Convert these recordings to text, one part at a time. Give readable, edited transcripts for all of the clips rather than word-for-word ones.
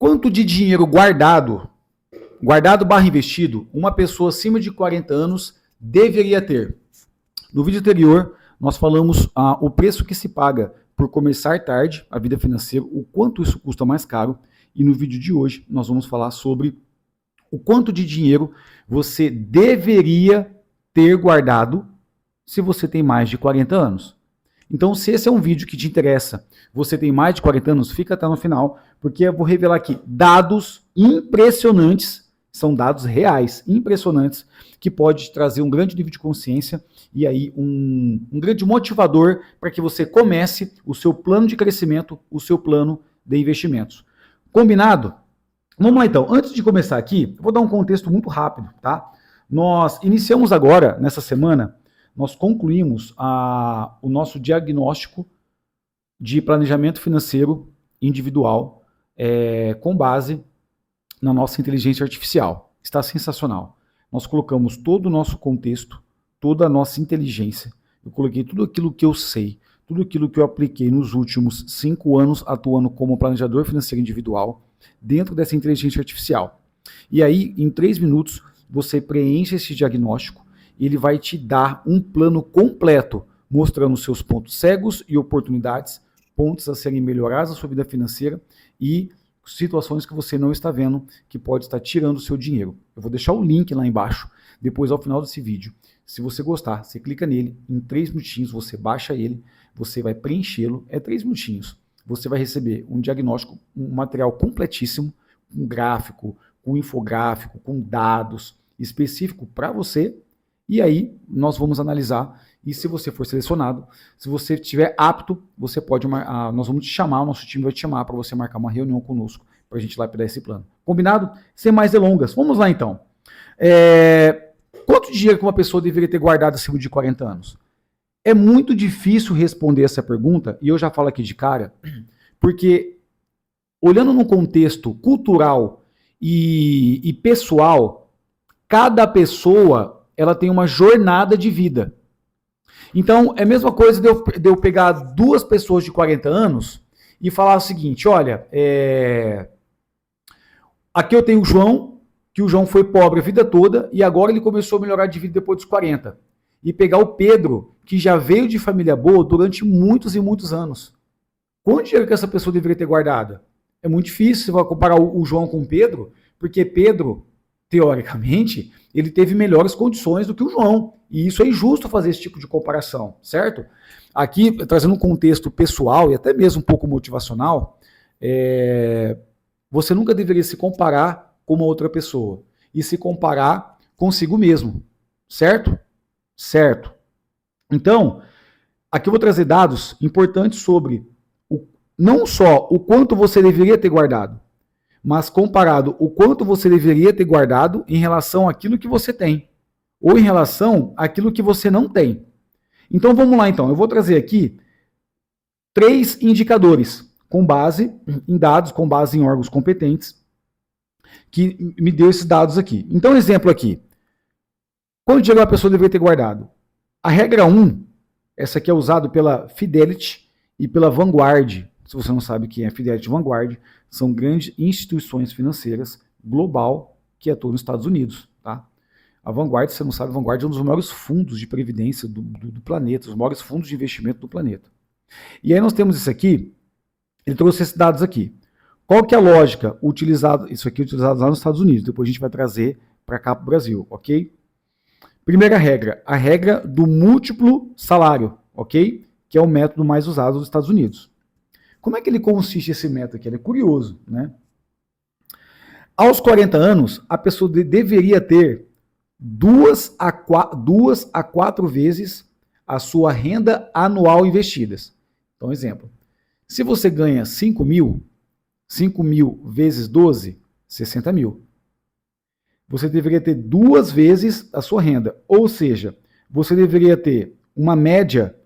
Quanto de dinheiro guardado barra investido, uma pessoa acima de 40 anos deveria ter? No vídeo anterior, nós falamos o preço que se paga por começar tarde a vida financeira, o quanto isso custa mais caro, e no vídeo de hoje nós vamos falar sobre o quanto de dinheiro você deveria ter guardado se você tem mais de 40 anos. Então, se esse é um vídeo que te interessa, você tem mais de 40 anos, fica até no final, porque eu vou revelar aqui dados impressionantes, são dados reais, impressionantes, que pode trazer um grande nível de consciência e aí um grande motivador para que você comece o seu plano de crescimento, o seu plano de investimentos. Combinado? Vamos lá então. Antes de começar aqui, eu vou dar um contexto muito rápido, tá? Nós iniciamos agora, nessa semana, nós concluímos o nosso diagnóstico de planejamento financeiro individual com base na nossa inteligência artificial. Está sensacional. Nós colocamos todo o nosso contexto, toda a nossa inteligência. Eu coloquei tudo aquilo que eu sei, tudo aquilo que eu apliquei nos últimos 5 anos atuando como planejador financeiro individual dentro dessa inteligência artificial. E aí, em 3 minutos, você preenche esse diagnóstico e ele vai te dar um plano completo, mostrando seus pontos cegos e oportunidades, pontos a serem melhorados na sua vida financeira e situações que você não está vendo, que pode estar tirando o seu dinheiro. Eu vou deixar o link lá embaixo, depois ao final desse vídeo. Se você gostar, você clica nele, em 3 minutinhos você baixa ele, você vai preenchê-lo, 3 minutinhos. Você vai receber um diagnóstico, um material completíssimo, um gráfico, com infográfico, com dados específico para você. E aí, nós vamos analisar, e se você for selecionado, se você estiver apto, você pode, nós vamos te chamar, o nosso time vai te chamar para você marcar uma reunião conosco, para a gente lapidar esse plano. Combinado? Sem mais delongas. Vamos lá então. Quanto dinheiro que uma pessoa deveria ter guardado acima de 40 anos? É muito difícil responder essa pergunta, e eu já falo aqui de cara, porque olhando no contexto cultural e pessoal, cada pessoa ela tem uma jornada de vida. Então, é a mesma coisa de eu pegar 2 pessoas de 40 anos e falar o seguinte, olha, aqui eu tenho o João, que o João foi pobre a vida toda e agora ele começou a melhorar de vida depois dos 40. E pegar o Pedro, que já veio de família boa durante muitos e muitos anos. Quanto dinheiro que essa pessoa deveria ter guardado? É muito difícil você vai comparar o João com o Pedro, porque Pedro, teoricamente, ele teve melhores condições do que o João. E isso é injusto fazer esse tipo de comparação, certo? Aqui, trazendo um contexto pessoal e até mesmo um pouco motivacional, você nunca deveria se comparar com uma outra pessoa e se comparar consigo mesmo, certo? Certo. Então, aqui eu vou trazer dados importantes sobre não só o quanto você deveria ter guardado, mas comparado o quanto você deveria ter guardado em relação àquilo que você tem, ou em relação àquilo que você não tem. Então vamos lá então, eu vou trazer aqui 3 indicadores, com base em dados, com base em órgãos competentes, que me deu esses dados aqui. Então exemplo aqui, quanto dinheiro a pessoa deveria ter guardado? A regra 1, essa aqui é usada pela Fidelity e pela Vanguard. Se você não sabe o que é Fidelity e Vanguard, são grandes instituições financeiras global que atuam nos Estados Unidos. Tá? A Vanguard, se você não sabe, a Vanguard é um dos maiores fundos de previdência do planeta, os maiores fundos de investimento do planeta. E aí nós temos isso aqui, ele trouxe esses dados aqui. Qual que é a lógica utilizada? Isso aqui é utilizado lá nos Estados Unidos, depois a gente vai trazer para cá para o Brasil, ok? Primeira regra, a regra do múltiplo salário, ok? Que é o método mais usado nos Estados Unidos. Como é que ele consiste esse método aqui? Ele é curioso, né? Aos 40 anos, a pessoa deveria ter 2 a 4 vezes a sua renda anual investidas. Então, exemplo, se você ganha 5 mil vezes 12, 60 mil. Você deveria ter 2 vezes a sua renda. Ou seja, você deveria ter uma média,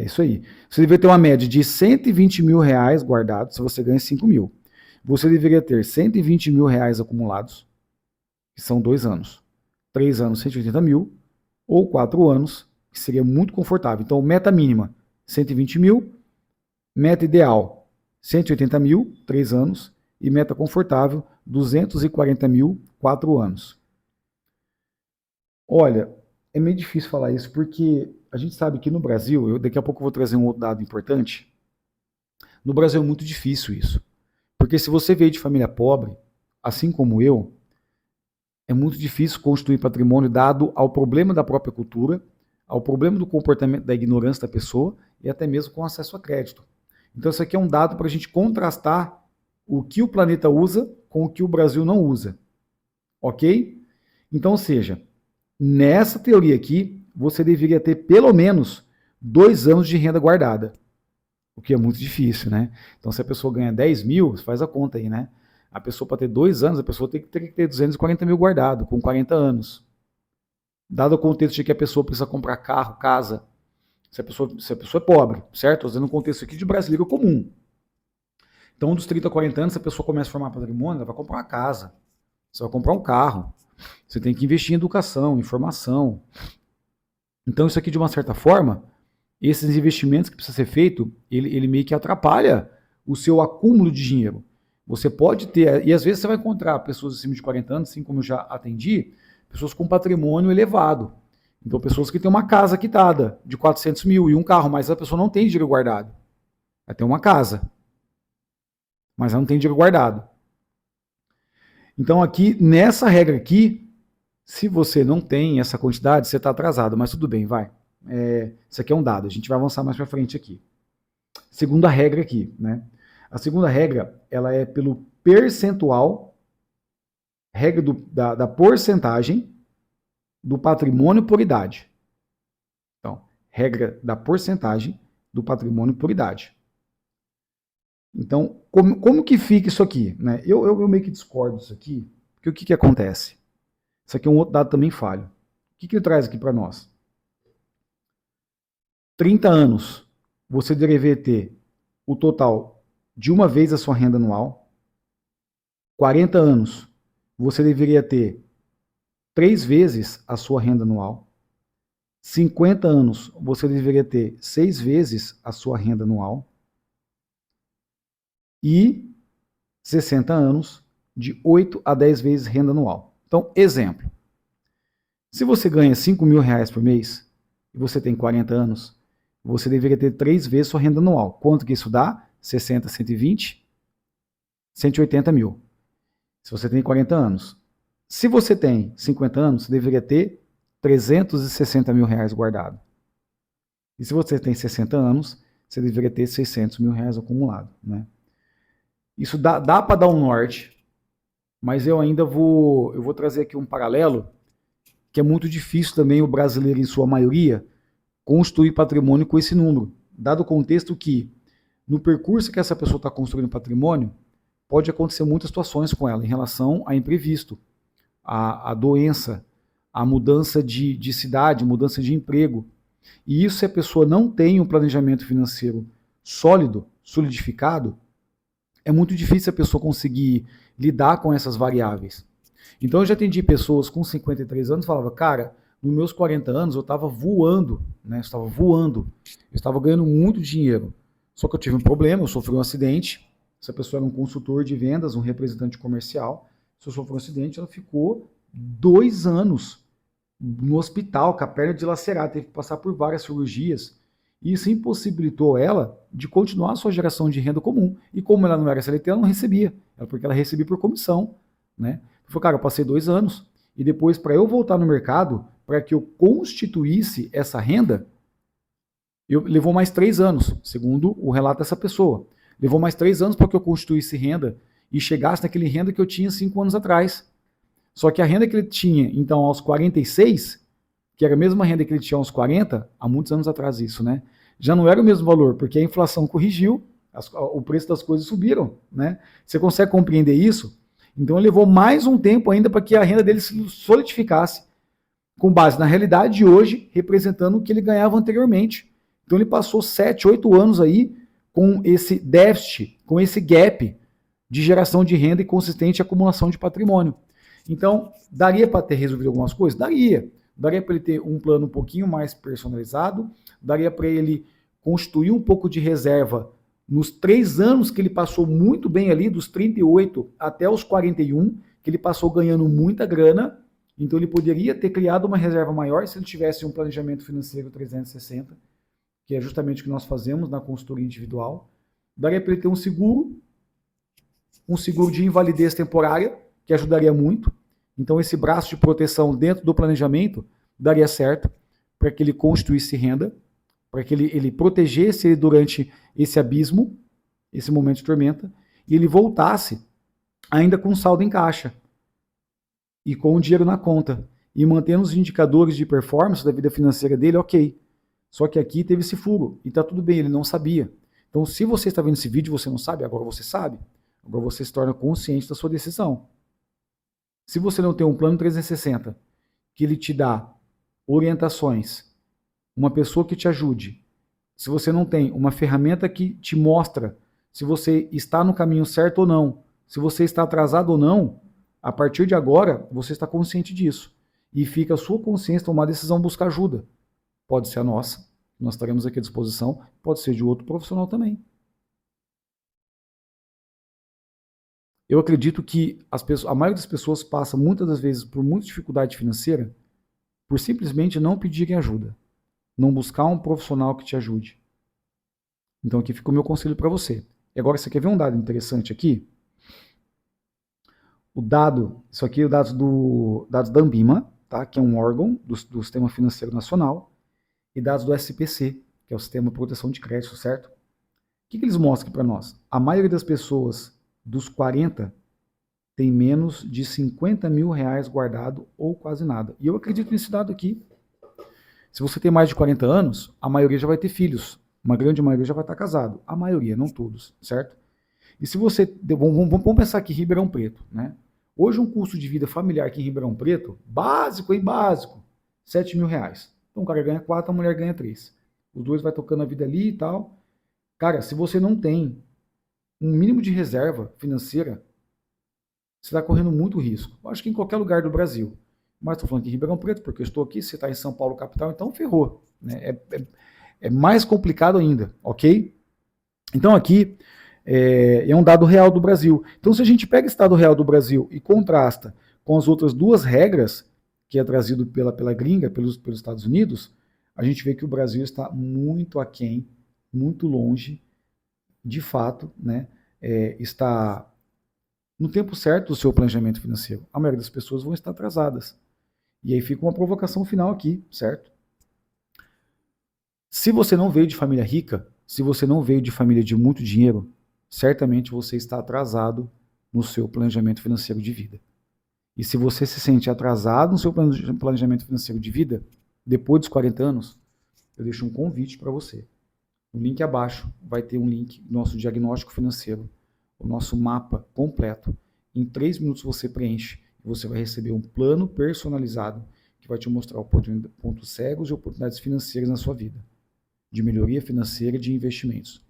isso aí, você deveria ter uma média de 120 mil reais guardados se você ganha 5 mil. Você deveria ter 120 mil reais acumulados, que são 2 anos. 3 anos, 180 mil, ou 4 anos, que seria muito confortável. Então, meta mínima, 120 mil, meta ideal, 180 mil, 3 anos, e meta confortável, 240 mil, 4 anos. Olha, é meio difícil falar isso, porque a gente sabe que no Brasil, daqui a pouco eu vou trazer um outro dado importante, no Brasil é muito difícil isso. Porque se você veio de família pobre, assim como eu, é muito difícil construir patrimônio dado ao problema da própria cultura, ao problema do comportamento, da ignorância da pessoa e até mesmo com acesso a crédito. Então isso aqui é um dado para a gente contrastar o que o planeta usa com o que o Brasil não usa. Ok? Então, ou seja, nessa teoria aqui, você deveria ter pelo menos 2 anos de renda guardada. O que é muito difícil, né? Então, se a pessoa ganha 10 mil, você faz a conta aí, né? A pessoa, para ter 2 anos, a pessoa tem que ter 240 mil guardado, com 40 anos. Dado o contexto de que a pessoa precisa comprar carro, casa, se a pessoa é pobre, certo? Estou dando um contexto aqui de brasileiro comum. Então, dos 30 a 40 anos, se a pessoa começa a formar patrimônio, ela vai comprar uma casa, você vai comprar um carro, você tem que investir em educação, em formação. Então, isso aqui, de uma certa forma, esses investimentos que precisa ser feito, ele meio que atrapalha o seu acúmulo de dinheiro. Você pode ter, e às vezes você vai encontrar pessoas acima de 40 anos, assim como eu já atendi, pessoas com patrimônio elevado. Então, pessoas que têm uma casa quitada de 400 mil e um carro, mas a pessoa não tem dinheiro guardado. Ela tem uma casa, mas ela não tem dinheiro guardado. Então, aqui, nessa regra aqui, se você não tem essa quantidade, você está atrasado, mas tudo bem, vai. Isso aqui é um dado, a gente vai avançar mais para frente aqui. Segunda regra aqui, né? A segunda regra, ela é pelo percentual, regra da porcentagem do patrimônio por idade. Então, regra da porcentagem do patrimônio por idade. Então, como que fica isso aqui? Né? Eu meio que discordo disso aqui, porque o que acontece? Isso aqui é um outro dado também falho. O que ele traz aqui para nós? 30 anos, você deveria ter o total de uma vez a sua renda anual. 40 anos, você deveria ter 3 vezes a sua renda anual. 50 anos, você deveria ter 6 vezes a sua renda anual. E 60 anos, de 8 a 10 vezes renda anual. Então, exemplo. Se você ganha 5 mil reais por mês e você tem 40 anos, você deveria ter 3 vezes sua renda anual. Quanto que isso dá? 60, 120, 180 mil. Se você tem 40 anos. Se você tem 50 anos, você deveria ter 360 mil reais guardado. E se você tem 60 anos, você deveria ter 600 mil reais acumulado, né? Isso dá para dar um norte, mas eu ainda vou trazer aqui um paralelo, que é muito difícil também o brasileiro, em sua maioria, construir patrimônio com esse número, dado o contexto que, no percurso que essa pessoa está construindo patrimônio, pode acontecer muitas situações com ela, em relação a imprevisto, a doença, a mudança de cidade, mudança de emprego. E isso, se a pessoa não tem um planejamento financeiro sólido, solidificado, é muito difícil a pessoa conseguir lidar com essas variáveis. Então eu já atendi pessoas com 53 anos e falava, cara, nos meus 40 anos eu estava voando, né? Eu estava ganhando muito dinheiro. Só que eu tive um problema, eu sofri um acidente. Essa pessoa era um consultor de vendas, um representante comercial. Se eu sofri um acidente, ela ficou 2 anos no hospital, com a perna dilacerada, teve que passar por várias cirurgias. E isso impossibilitou ela de continuar a sua geração de renda comum. E como ela não era CLT, ela não recebia. Porque ela recebia por comissão, né? Eu falei, cara, eu passei 2 anos. E depois, para eu voltar no mercado, para que eu constituísse essa renda, levou mais 3 anos, segundo o relato dessa pessoa. Levou mais 3 anos para que eu constituísse renda e chegasse naquele renda que eu tinha 5 anos atrás. Só que a renda que ele tinha, então, aos 46, que era a mesma renda que ele tinha aos 40, há muitos anos atrás isso, né? Já não era o mesmo valor, porque a inflação corrigiu, o preço das coisas subiram, né? Você consegue compreender isso? Então ele levou mais um tempo ainda para que a renda dele se solidificasse, com base na realidade de hoje, representando o que ele ganhava anteriormente. Então ele passou 7, 8 anos aí com esse déficit, com esse gap de geração de renda e consistente acumulação de patrimônio. Então, daria para ter resolvido algumas coisas? Daria. Daria para ele ter um plano um pouquinho mais personalizado, daria para ele constituir um pouco de reserva nos 3 anos que ele passou muito bem ali, dos 38 até os 41, que ele passou ganhando muita grana, então ele poderia ter criado uma reserva maior se ele tivesse um planejamento financeiro 360, que é justamente o que nós fazemos na consultoria individual. Daria para ele ter um seguro de invalidez temporária, que ajudaria muito. Então esse braço de proteção dentro do planejamento daria certo para que ele constituísse renda, para que ele protegesse ele durante esse abismo, esse momento de tormenta, e ele voltasse ainda com saldo em caixa e com o dinheiro na conta, e mantendo os indicadores de performance da vida financeira dele, ok. Só que aqui teve esse furo, e tá tudo bem, ele não sabia. Então, se você está vendo esse vídeo e você não sabe, agora você sabe. Agora você se torna consciente da sua decisão. Se você não tem um plano 360, que ele te dá orientações, uma pessoa que te ajude, se você não tem uma ferramenta que te mostra se você está no caminho certo ou não, se você está atrasado ou não, a partir de agora, você está consciente disso. E fica a sua consciência tomar a decisão, buscar ajuda. Pode ser a nossa, nós estaremos aqui à disposição, pode ser de outro profissional também. Eu acredito que a maioria das pessoas passa muitas das vezes por muita dificuldade financeira por simplesmente não pedirem ajuda, não buscar um profissional que te ajude. Então aqui fica o meu conselho para você. E agora você quer ver um dado interessante aqui? Isso aqui é o dados da Ambima, tá? Que é um órgão do Sistema Financeiro Nacional, e dados do SPC, que é o Sistema de Proteção de Crédito, certo? O que eles mostram para nós? A maioria das pessoas dos 40 tem menos de 50 mil reais guardado ou quase nada. E eu acredito nesse dado aqui. Se você tem mais de 40 anos, a maioria já vai ter filhos. Uma grande maioria já vai estar casado. A maioria, não todos, certo? E se você... Vamos pensar aqui em Ribeirão Preto, né? Hoje um custo de vida familiar aqui em Ribeirão Preto, básico, 7 mil reais. Então o cara ganha 4, a mulher ganha 3. Os dois vai tocando a vida ali e tal. Cara, se você não tem um mínimo de reserva financeira, você está correndo muito risco. Eu acho que em qualquer lugar do Brasil. Mas estou falando aqui em Ribeirão Preto, porque eu estou aqui, você está em São Paulo, capital, então ferrou. Né? É mais complicado ainda, ok? Então aqui é um dado real do Brasil. Então se a gente pega esse dado real do Brasil e contrasta com as outras duas regras, que é trazido pela gringa, pelos Estados Unidos, a gente vê que o Brasil está muito aquém, muito longe, de fato, né, está no tempo certo do seu planejamento financeiro. A maioria das pessoas vão estar atrasadas. E aí fica uma provocação final aqui, certo? Se você não veio de família rica, se você não veio de família de muito dinheiro, certamente você está atrasado no seu planejamento financeiro de vida. E se você se sente atrasado no seu planejamento financeiro de vida, depois dos 40 anos, eu deixo um convite para você. No link abaixo vai ter um link do nosso diagnóstico financeiro, o nosso mapa completo. Em 3 minutos você preenche e você vai receber um plano personalizado que vai te mostrar pontos cegos e oportunidades financeiras na sua vida, de melhoria financeira e de investimentos.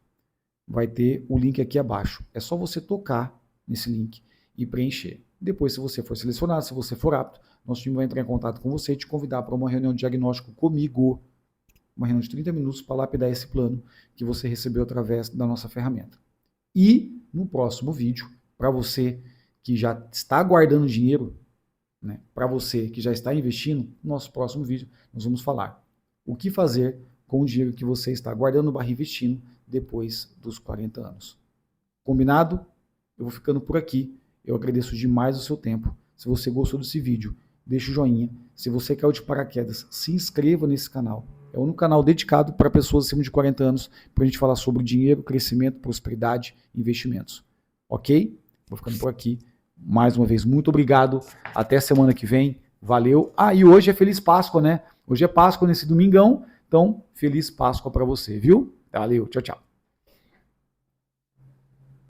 Vai ter o link aqui abaixo. É só você tocar nesse link e preencher. Depois, se você for selecionado, se você for apto, nosso time vai entrar em contato com você e te convidar para uma reunião de diagnóstico comigo. Uma reunião de 30 minutos para lapidar esse plano que você recebeu através da nossa ferramenta. E no próximo vídeo, para você que já está guardando dinheiro, né, para você que já está investindo, no nosso próximo vídeo nós vamos falar o que fazer com o dinheiro que você está guardando / investindo depois dos 40 anos. Combinado? Eu vou ficando por aqui. Eu agradeço demais o seu tempo. Se você gostou desse vídeo, deixa o joinha. Se você caiu de paraquedas, se inscreva nesse canal. É um canal dedicado para pessoas acima de 40 anos, para a gente falar sobre dinheiro, crescimento, prosperidade e investimentos. Ok? Vou ficando por aqui. Mais uma vez, muito obrigado. Até semana que vem. Valeu. E hoje é Feliz Páscoa, né? Hoje é Páscoa nesse domingão. Então, Feliz Páscoa para você, viu? Valeu. Tchau, tchau.